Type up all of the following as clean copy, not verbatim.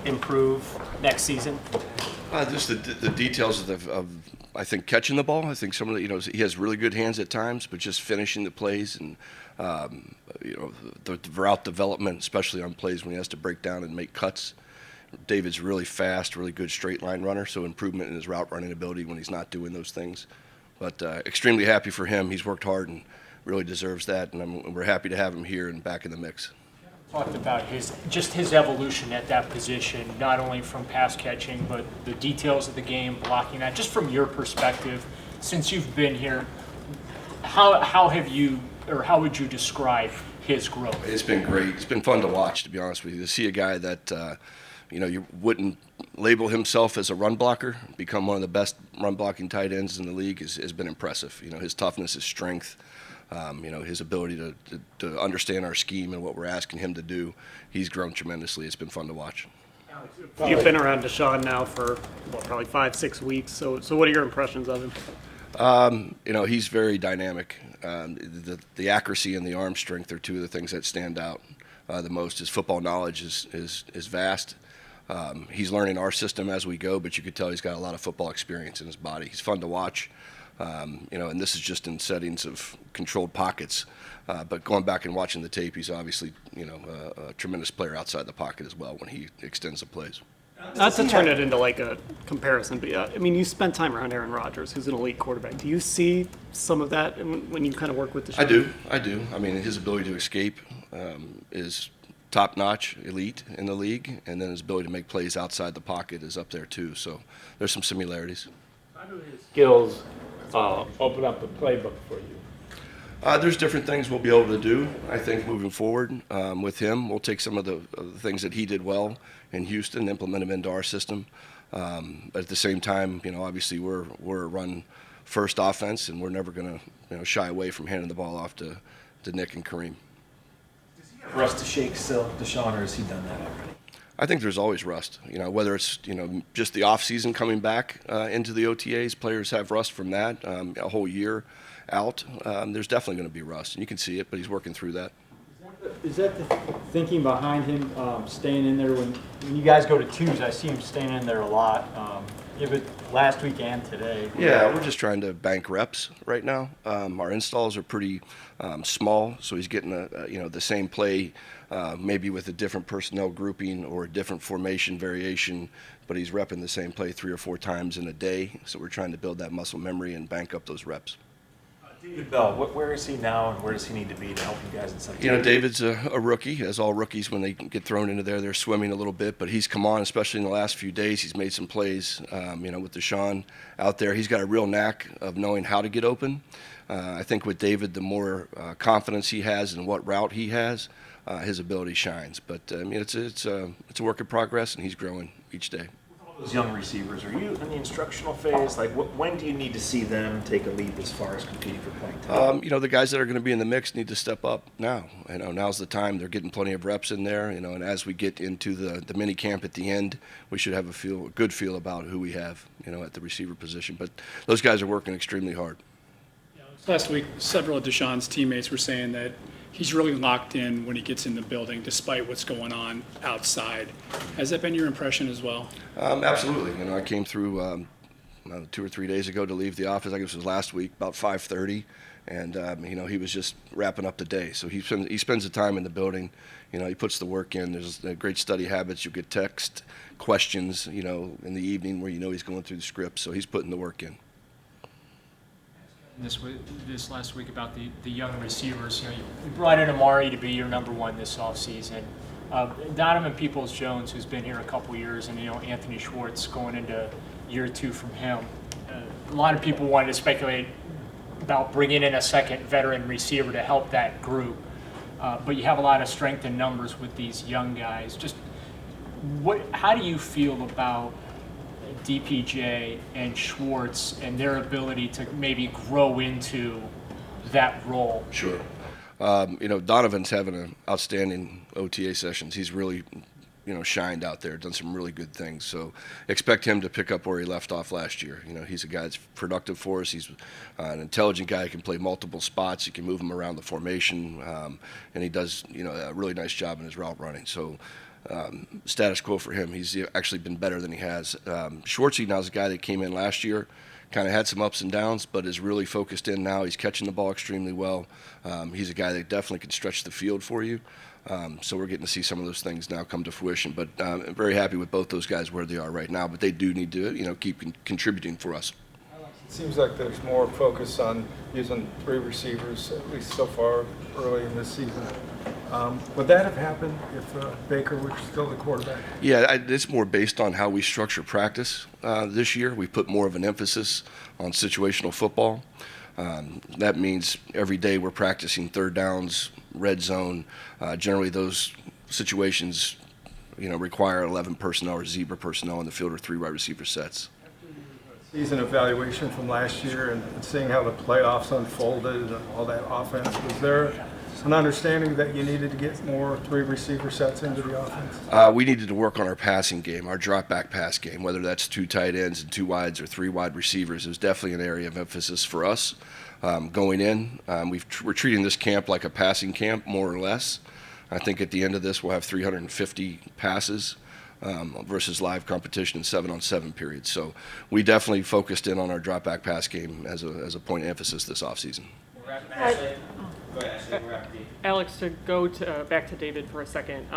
Improve next season? Just the details of I think catching the ball. I think some of the he has really good hands at times, but just finishing the plays and the route development, especially on plays when he has to break down and make cuts. David's really fast, really good straight line runner, so improvement in his route running ability when he's not doing those things. But extremely happy for him. He's worked hard and really deserves that, and we're happy to have him here and back in the mix. Talked about his evolution at that position, not only from pass catching, but the details of the game, blocking that. Just from your perspective, since you've been here, how would you describe his growth? It's been great. It's been fun to watch, to be honest with you. To see a guy that you wouldn't label himself as a run blocker, become one of the best run blocking tight ends in the league has been impressive. His toughness, his strength. His ability to understand our scheme and what we're asking him to do, he's grown tremendously. It's been fun to watch. You've been around Deshaun now for probably 5-6 weeks. So what are your impressions of him? He's very dynamic. The accuracy and the arm strength are two of the things that stand out the most. His football knowledge is vast. He's learning our system as we go, but you could tell he's got a lot of football experience in his body. He's fun to watch. And this is just in settings of controlled pockets. But going back and watching the tape, he's obviously, a tremendous player outside the pocket as well when he extends the plays. Not to turn it into like a comparison, but you spent time around Aaron Rodgers, who's an elite quarterback. Do you see some of that when you kind of work with Deshaun? I do. His ability to escape is top-notch, elite in the league, and then his ability to make plays outside the pocket is up there too. So there's some similarities. How do his skills open up the playbook for you? There's different things we'll be able to do, I think, moving forward with him. We'll take some of the things that he did well in Houston and implement them into our system. But at the same time, obviously we're a run-first offense, and we're never going to shy away from handing the ball off to Nick and Kareem. Does he have rust to shake still, Deshaun, or has he done that already? I think there's always rust. Whether it's just the off season coming back into the OTAs, players have rust from that. A whole year out, there's definitely going to be rust, and you can see it. But he's working through that. Is that the thinking behind him staying in there when you guys go to twos? I see him staying in there a lot. Last week and today. Yeah, we're just trying to bank reps right now. Our installs are pretty small, so he's getting the same play, maybe with a different personnel grouping or a different formation variation, but he's repping the same play 3 or 4 times in a day. So we're trying to build that muscle memory and bank up those reps. David Bell, where is he now, and where does he need to be to help you guys in some? David's a rookie, as all rookies when they get thrown into there, they're swimming a little bit, but he's come on, especially in the last few days. He's made some plays, with Deshaun out there. He's got a real knack of knowing how to get open. I think with David, the more confidence he has in what route he has, his ability shines. But it's a work in progress, and he's growing each day. Those young receivers, are you in the instructional phase? Like, when do you need to see them take a leap as far as competing for playing time? The guys that are going to be in the mix need to step up now. Now's the time. They're getting plenty of reps in there. And as we get into the mini camp at the end, we should have a good feel about who we have, at the receiver position. But those guys are working extremely hard. Last week, several of Deshaun's teammates were saying that he's really locked in when he gets in the building, despite what's going on outside. Has that been your impression as well? Absolutely. I came through 2 or 3 days ago to leave the office. I guess it was last week, about 5:30, and he was just wrapping up the day. So he spends the time in the building. He puts the work in. There's great study habits. You get text questions, in the evening where he's going through the script. So he's putting the work in. This last week about the young receivers. You brought in Amari to be your number one this offseason. Donovan Peoples-Jones, who's been here a couple years, and Anthony Schwartz going into year 2 from him. A lot of people wanted to speculate about bringing in a second veteran receiver to help that group. But you have a lot of strength in numbers with these young guys. Just how do you feel about DPJ and Schwartz and their ability to maybe grow into that role? Sure. Donovan's having an outstanding OTA sessions. He's really shined out there, done some really good things. So expect him to pick up where he left off last year. He's a guy that's productive for us. He's an intelligent guy who can play multiple spots. He can move him around the formation, and he does, a really nice job in his route running. So status quo for him. He's actually been better than he has. Schwartzy now is a guy that came in last year, kind of had some ups and downs, but is really focused in now. He's catching the ball extremely well. He's a guy that definitely can stretch the field for you. So we're getting to see some of those things now come to fruition. But I'm very happy with both those guys where they are right now. But they do need to, keep contributing for us. It seems like there's more focus on using 3 receivers, at least so far early in this season. Would that have happened if Baker was still the quarterback? Yeah, it's more based on how we structure practice this year. We put more of an emphasis on situational football. That means every day we're practicing third downs, red zone. Generally, those situations, require 11 personnel or zebra personnel on the field or 3 wide receiver sets. Season evaluation from last year and seeing how the playoffs unfolded and all that offense, was there an understanding that you needed to get more 3 receiver sets into the offense? We needed to work on our passing game, our drop back pass game, whether that's 2 tight ends and 2 wides or 3 wide receivers. Is definitely an area of emphasis for us going in. We're treating this camp like a passing camp, more or less. I think at the end of this, we'll have 350 passes versus live competition in 7-on-7 periods. So we definitely focused in on our drop back pass game as a point of emphasis this offseason. Alex, to go back to David for a second,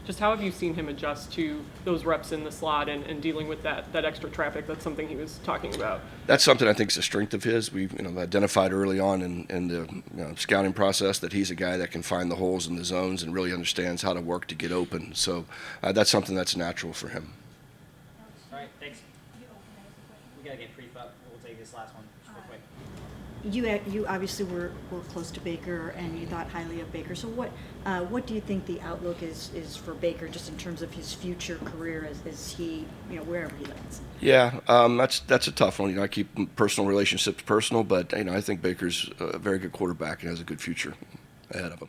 just how have you seen him adjust to those reps in the slot and dealing with that extra traffic? That's something he was talking about. That's something I think is a strength of his. We've identified early on in the scouting process that he's a guy that can find the holes in the zones and really understands how to work to get open. So that's something that's natural for him. All right, thanks. We gotta get brief up. We'll take this last one real quick. You obviously were close to Baker and you thought highly of Baker. So what do you think the outlook is for Baker just in terms of his future career as he, wherever he lands? Yeah, that's a tough one. I keep personal relationships personal, but I think Baker's a very good quarterback and has a good future ahead of him.